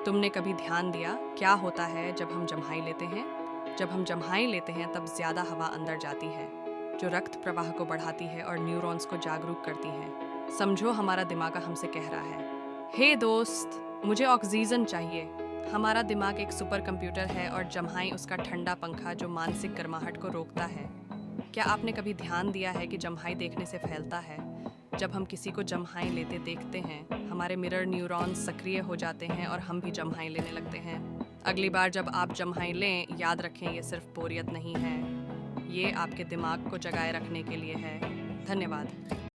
तुमने कभी ध्यान दिया क्या होता है जब हम जम्हाई लेते हैं? जब हम जम्हाई लेते हैं तब ज़्यादा हवा अंदर जाती है, जो रक्त प्रवाह को बढ़ाती है और न्यूरॉन्स को जागरूक करती है। समझो हमारा दिमाग हमसे कह रहा है, हे दोस्त, मुझे ऑक्सीजन चाहिए। हमारा दिमाग एक सुपर कंप्यूटर है और जम्हाई उसका ठंडा पंखा जो मानसिक गर्माहट को रोकता है। क्या आपने कभी ध्यान दिया है कि जम्हाई देखने से फैलता है? जब हम किसी को जम्हाई लेते देखते हैं, हमारे मिरर न्यूरॉन्स सक्रिय हो जाते हैं और हम भी जम्हाई लेने लगते हैं। अगली बार जब आप जम्हाई लें, याद रखें ये सिर्फ बोरियत नहीं है, ये आपके दिमाग को जगाए रखने के लिए है। धन्यवाद।